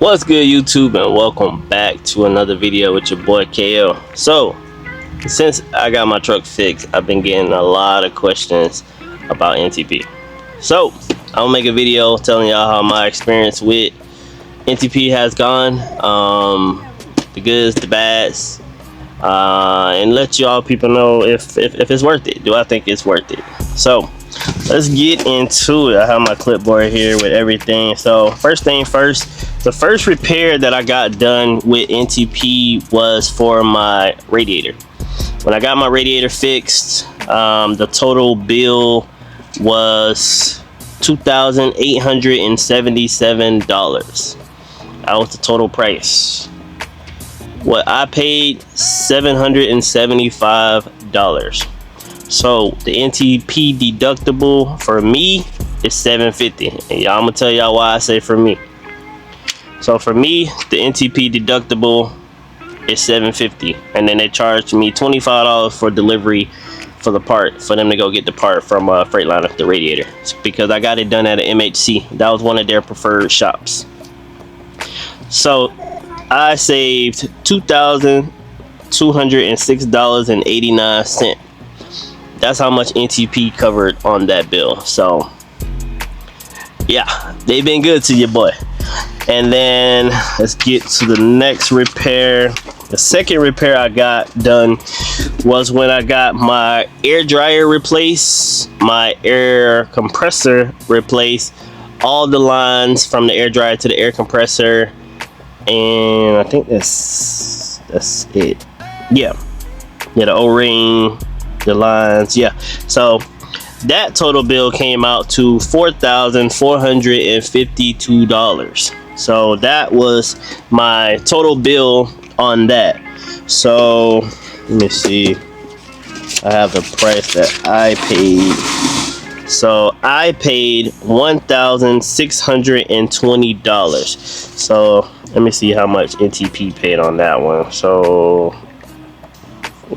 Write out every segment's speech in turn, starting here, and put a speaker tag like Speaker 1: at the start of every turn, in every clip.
Speaker 1: What's good, YouTube, and welcome back to another video with your boy KL. So since I got my truck fixed, I've been getting a lot of questions about NTP. So I'll make a video telling y'all how my experience with NTP has gone, the goods, the bads, and let y'all people know if it's worth it. Do I think it's worth it? So let's get into it. I have my clipboard here with everything. So first thing first, the first repair that I got done with NTP was for my radiator. When I got my radiator fixed, the total bill was $2,877. That was the total price. What I paid, $775. So the NTP deductible for me is $750, and y'all, I'm gonna tell y'all why I say for me. So for me, the NTP deductible is $750, and then they charged me $25 for delivery for the part, for them to go get the part from Freightliner, the radiator, because I got it done at an MHC. That was one of their preferred shops. So I saved $2,206.89. That's how much NTP covered on that bill. So yeah, they've been good to your boy. And then let's get to the next repair. The second repair I got done was when I got my air dryer replaced, my air compressor replaced, all the lines from the air dryer to the air compressor, and I think that's it. Yeah, the O-ring, the lines, yeah. So that total bill came out to $4,452. So that was my total bill on that. So let me see, I have the price that I paid. So I paid $1,620. So let me see how much NTP paid on that one. So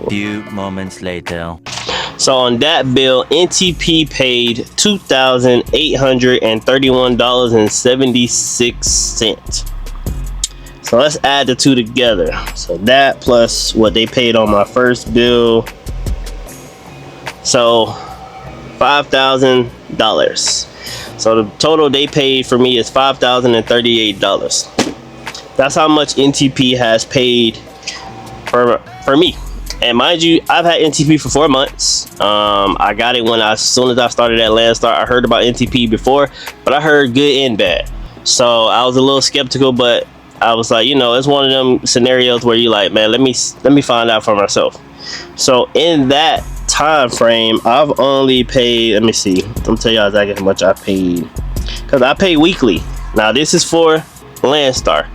Speaker 2: few moments later.
Speaker 1: So on that bill, NTP paid $2,831.76. So let's add the two together. So that plus what they paid on my first bill, so $5,000. So the total they paid for me is $5,038. That's how much NTP has paid for me. And mind you, I've had NTP for 4 months. I got it as soon as I started at LANDSTAR. I heard about NTP before, but I heard good and bad. So I was a little skeptical, but I was like, it's one of them scenarios where you like, man, let me find out for myself. So in that time frame, I've only paid, let me see, I'm gonna tell y'all exactly how much I paid, because I pay weekly. Now this is for LANDSTAR.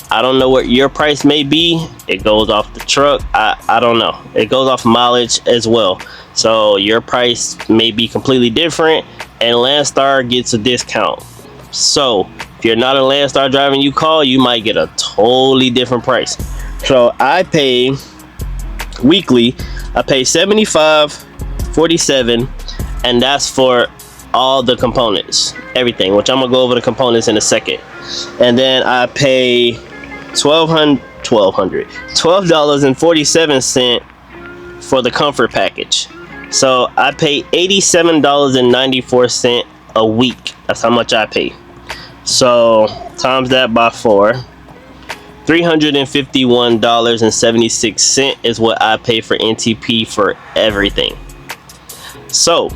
Speaker 1: I don't know what your price may be. It goes off the truck. I don't know. It goes off mileage as well. So your price may be completely different, and LANDSTAR gets a discount. So if you're not a LANDSTAR driver and you call, you might get a totally different price. So I pay weekly. I pay $75.47, and that's for all the components, everything, which I'm gonna go over the components in a second. And then I pay $12.47 for the comfort package. So I pay $87.94 a week. That's how much I pay. So times that by 4, $351.76 is what I pay for NTP for everything. So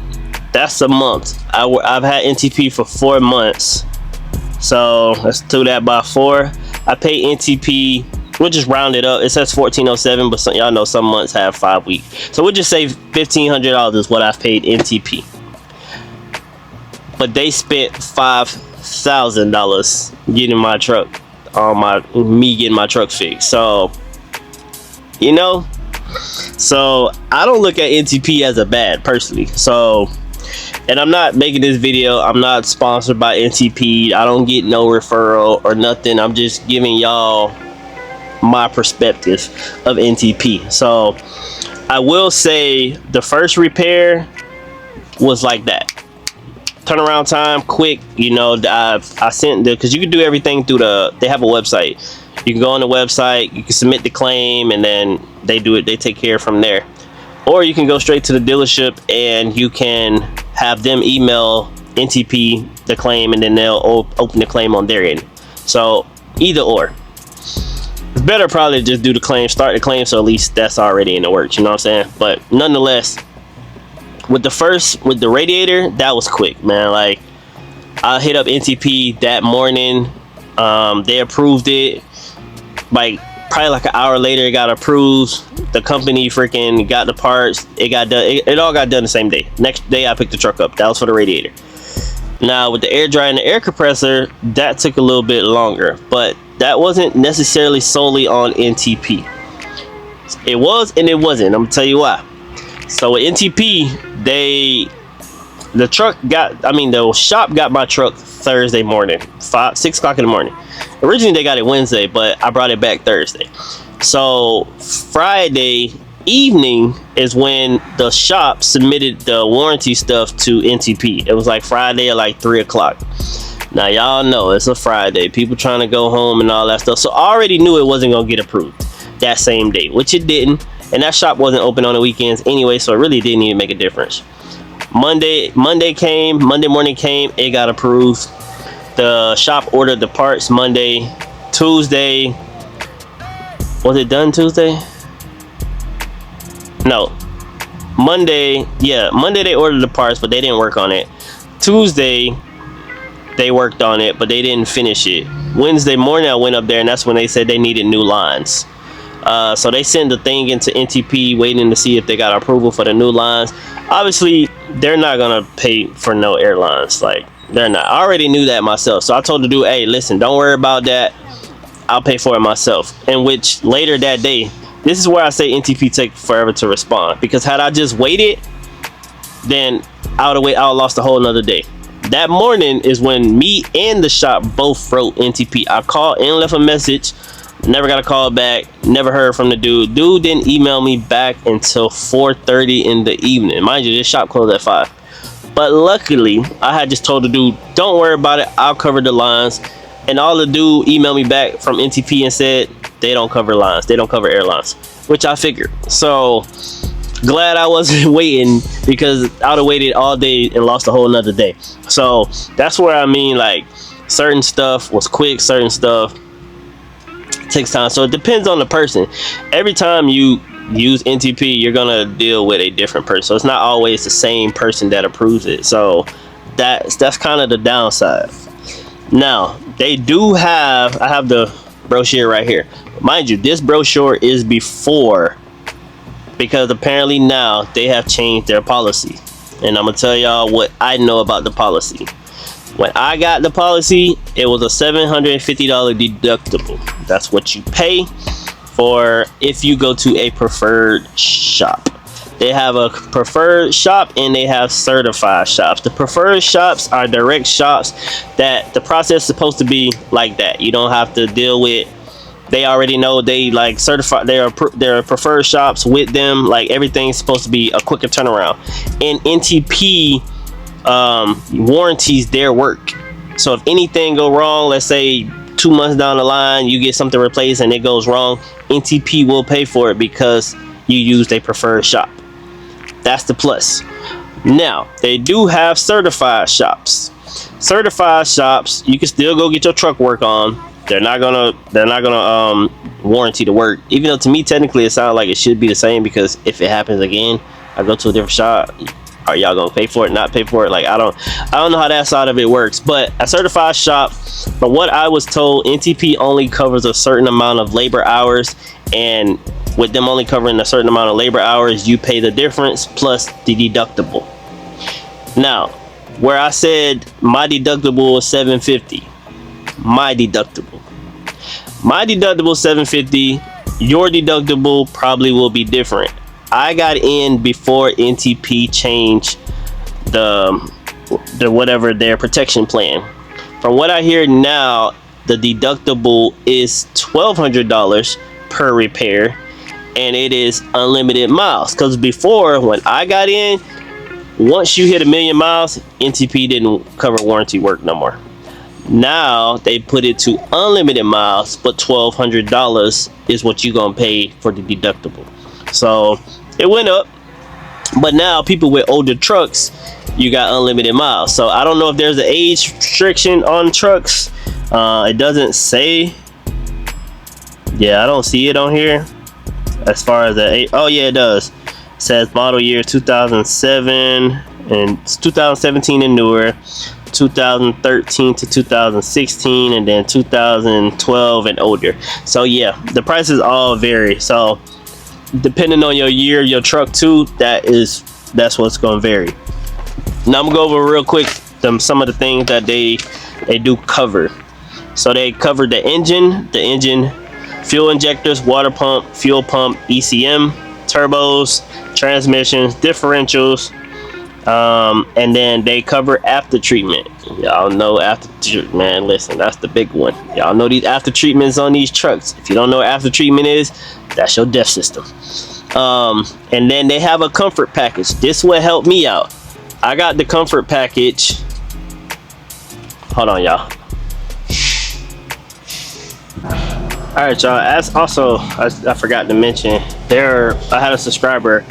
Speaker 1: that's a month. I've had NTP for 4 months. So let's do that by 4. I pay NTP, we'll just round it up. It says $1,407, but y'all know some months have 5 weeks. So we'll just say $1,500 is what I've paid NTP. But they spent $5,000 getting my truck, me getting my truck fixed. So, so I don't look at NTP as a bad personally. So, and I'm not making this video, I'm not sponsored by NTP. I don't get no referral or nothing. I'm just giving y'all my perspective of NTP. So I will say the first repair was like that. turnaround time quick. You know, I sent the, because you can do everything through they have a website. You can go on the website, you can submit the claim, and then they do it, they take care from there. Or you can go straight to the dealership and you can have them email NTP the claim, and then they'll open the claim on their end. So either or. It's better probably just do the claim, start the claim, so at least that's already in the works, you know what I'm saying? But nonetheless, with the Radiator, that was quick, man. Like, I hit up NTP that morning. They approved it. Like, probably like an hour later, it got approved. The company freaking got the parts. It got done. It all got done the same day. Next day, I picked the truck up. That was for the Radiator. Now, with the air dryer and the air compressor, that took a little bit longer, but that wasn't necessarily solely on NTP. It was and it wasn't. I'm gonna tell you why. So with NTP, the shop got my truck Thursday morning, 6 o'clock in the morning. Originally they got it Wednesday, but I brought it back Thursday. So Friday evening is when the shop submitted the warranty stuff to NTP. It was like Friday at like 3 o'clock. Now y'all know it's a Friday, people trying to go home and all that stuff. So I already knew it wasn't gonna get approved that same day, which it didn't. And that shop wasn't open on the weekends anyway, so it really didn't even make a difference. Monday morning came, it got approved. The shop ordered the parts Monday. Tuesday, was it done Tuesday? No, Monday. Yeah, Monday they ordered the parts, but they didn't work on it. Tuesday they worked on it, but they didn't finish it. Wednesday morning I went up there, and that's when they said they needed new lines. So they sent the thing into NTP, waiting to see if they got approval for the new lines. Obviously, they're not gonna pay for no airlines. Like, they're not. I already knew that myself. So I told the dude, hey, listen, don't worry about that. I'll pay for it myself. In which later that day, this is where I say NTP take forever to respond. Because had I just waited, then I would have lost a whole nother day. That morning is when me and the shop both wrote NTP. I called and left a message. Never got a call back. Never heard from the dude. Dude didn't email me back until 4:30 in the evening. Mind you, this shop closed at 5. But luckily, I had just told the dude, don't worry about it. I'll cover the lines. And all the dude emailed me back from NTP and said, they don't cover lines. They don't cover airlines. Which I figured. So, glad I wasn't waiting, because I would have waited all day and lost a whole nother day. So, that's where I mean, like, certain stuff was quick. Certain stuff takes time. So it depends on the person. Every time you use NTP, you're gonna deal with a different person, so it's not always the same person that approves it. So that's kind of the downside. Now they do have, I have the brochure right here. Mind you, this brochure is before, because apparently now they have changed their policy, and I'm gonna tell y'all what I know about the policy. When I got the policy, it was a $750 deductible. That's what you pay for if you go to a preferred shop. They have a preferred shop and they have certified shops. The preferred shops are direct shops that the process is supposed to be like that. You don't have to deal with, they already know, they like certified, they're preferred shops with them. Like, everything's supposed to be a quicker turnaround. And NTP warranties their work. So if anything go wrong, let's say 2 months down the line you get something replaced and it goes wrong, NTP will pay for it because you used a preferred shop. That's the plus. Now they do have certified shops. Certified shops, you can still go get your truck work on. They're not gonna warranty the work, even though to me technically it sounds like it should be the same, because if it happens again, I go to a different shop. Are y'all gonna pay for it, not pay for it? Like, I don't know how that side of it works. But a certified shop, but what I was told, NTP only covers a certain amount of labor hours, and with them only covering a certain amount of labor hours, you pay the difference plus the deductible. Now, where I said my deductible was $750, my deductible $750, your deductible probably will be different. I got in before NTP changed the whatever their protection plan. From what I hear now, the deductible is $1,200 per repair, and it is unlimited miles. Because before, when I got in, once you hit 1,000,000 miles, NTP didn't cover warranty work no more. Now they put it to unlimited miles, but $1,200 is what you're gonna pay for the deductible. So it went up, but now people with older trucks, you got unlimited miles. So I don't know if there's an age restriction on trucks. It doesn't say. Yeah, I don't see it on here as far as the age. Oh yeah, it does. It says model year 2007 and 2017 and newer, 2013 to 2016, and then 2012 and older. So yeah, the prices all vary. So depending on your year, your truck too, that's what's going to vary. Now I'm gonna go over real quick some of the things that they do cover. So they cover the engine, fuel injectors, water pump, fuel pump, ECM, turbos, transmissions, differentials, and then they cover after treatment. Y'all know after, man, listen, that's the big one. Y'all know these after treatments on these trucks. If you don't know what after treatment is, that's your DEF system. And then they have a comfort package. This will help me out. I got the comfort package. Hold on, y'all. All right, y'all. As also, I forgot to mention, I had a subscriber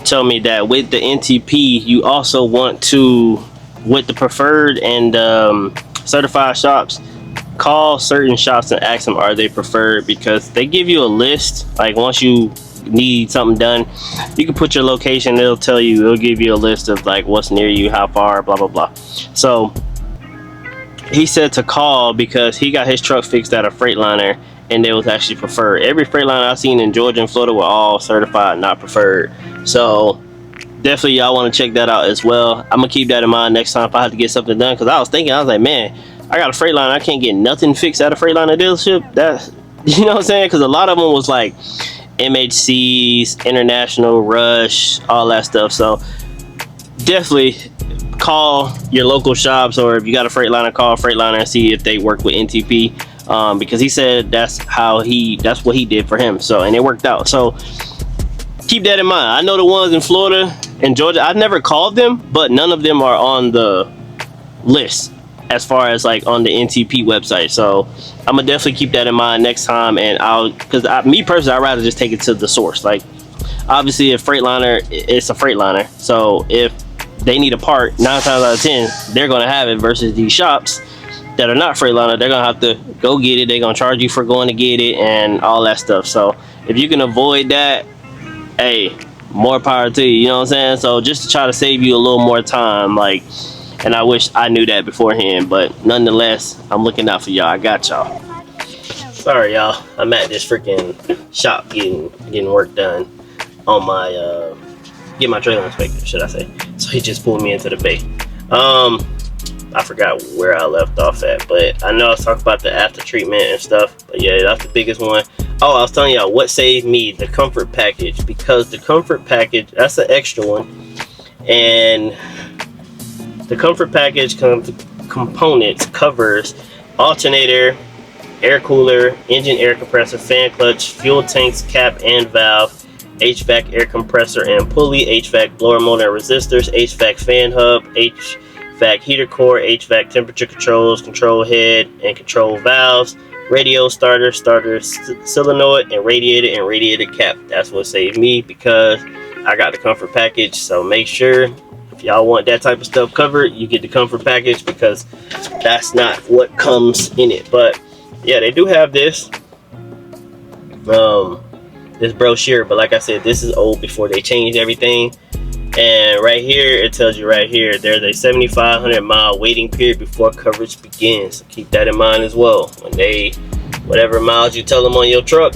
Speaker 1: tell me that with the NTP, you also want to, with the preferred and certified shops, call certain shops and ask them, are they preferred? Because they give you a list. Like once you need something done, you can put your location. It'll tell you. It'll give you a list of like what's near you, how far, blah blah blah. So he said to call because he got his truck fixed at a Freightliner, and they was actually preferred. Every Freightliner I've seen in Georgia and Florida were all certified, not preferred. So definitely y'all want to check that out as well. I'm gonna keep that in mind next time if I have to get something done, because I was like, man, I got a Freightliner, I can't get nothing fixed at a Freightliner dealership. That, you know what I'm saying? Because a lot of them was like MHCs, International, Rush, all that stuff. So definitely call your local shops, or if you got a Freightliner, call Freightliner and see if they work with NTP, because he said that's what he did for him. So, and it worked out. So keep that in mind. I know the ones in Florida and Georgia, I've never called them, but none of them are on the list as far as like on the NTP website. So I'm gonna definitely keep that in mind next time. And me personally, I'd rather just take it to the source. Like obviously a Freightliner, it's a Freightliner, so if they need a part, 9 times out of 10 they're gonna have it, versus these shops that are not Freightliner, they're gonna have to go get it. They're gonna charge you for going to get it and all that stuff. So if you can avoid that, hey, more power to you, you know what I'm saying? So just to try to save you a little more time, like, and I wish I knew that beforehand, but nonetheless, I'm looking out for y'all. I got y'all. Sorry y'all, I'm at this freaking shop getting work done on my get my trailer inspector, should I say. So he just pulled me into the bay. I forgot where I left off at, but I know I was talking about the after treatment and stuff. But yeah, that's the biggest one. Oh, I was telling y'all what saved me, the comfort package, because the comfort package, that's an extra one, and the comfort package components covers alternator, air cooler, engine air compressor, fan clutch, fuel tanks, cap and valve, HVAC air compressor and pulley, HVAC blower motor and resistors, HVAC fan hub, HVAC heater core, HVAC temperature controls, control head and control valves, radio starter, solenoid, and radiator cap. That's what saved me, because I got the comfort package. So make sure if y'all want that type of stuff covered, you get the comfort package, because that's not what comes in it. But yeah, they do have this this brochure, but like I said, this is old before they changed everything. And right here, it tells you right here, there's a 7,500 mile waiting period before coverage begins. So keep that in mind as well. When whatever miles you tell them on your truck,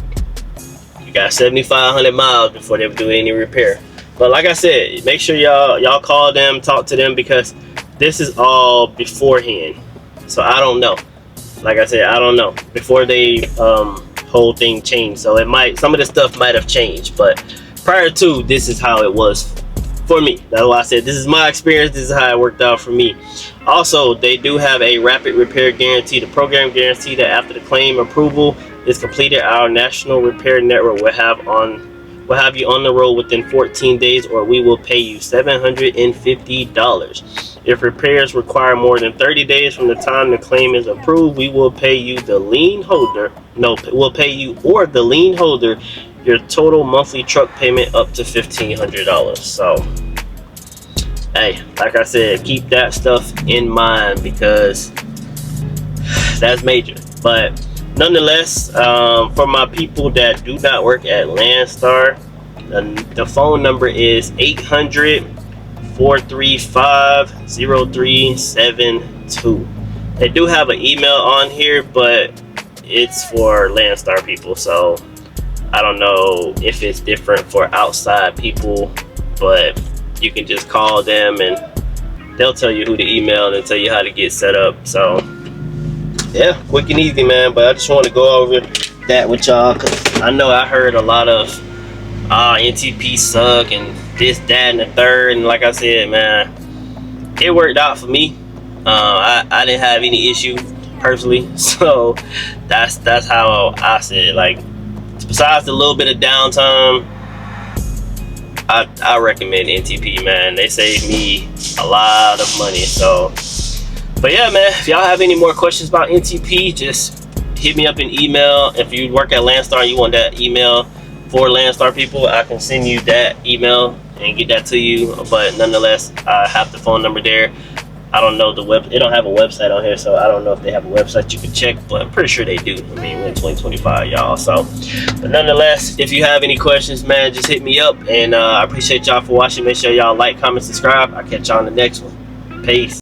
Speaker 1: you got 7,500 miles before they do any repair. But like I said, make sure y'all call them, talk to them, because this is all beforehand. So I don't know. Like I said, I don't know before they whole thing changed. So some of the stuff might have changed, but prior to, this is how it was for me. That's why I said this is my experience. This is how it worked out for me. Also, they do have a rapid repair guarantee. The program guarantee that after the claim approval is completed, our national repair network will will have you on the road within 14 days, or we will pay you $750. If repairs require more than 30 days from the time the claim is approved, we will pay you the lien holder. No, we'll pay you or the lien holder your total monthly truck payment up to $1,500. So, hey, like I said, keep that stuff in mind because that's major. But nonetheless, for my people that do not work at LANDSTAR, the phone number is 800-435-0372. They do have an email on here, but it's for LANDSTAR people, so I don't know if it's different for outside people, but you can just call them and they'll tell you who to email and tell you how to get set up. So yeah, quick and easy, man. But I just want to go over that with y'all because I know I heard a lot of NTP suck and this, that, and the third. And like I said, man, it worked out for me. I didn't have any issue personally, so that's how I said it. Like, besides a little bit of downtime, I recommend NTP, man. They saved me a lot of money. So, but yeah, man, if y'all have any more questions about NTP, just hit me up in email. If you work at LANDSTAR and you want that email for LANDSTAR people, I can send you that email and get that to you. But nonetheless, I have the phone number there. I don't know the web. They don't have a website on here, so I don't know if they have a website you can check, but I'm pretty sure they do. I mean, we're in 2025, y'all. So, but nonetheless, if you have any questions, man, just hit me up. And I appreciate y'all for watching. Make sure y'all like, comment, subscribe. I'll catch y'all on the next one. Peace.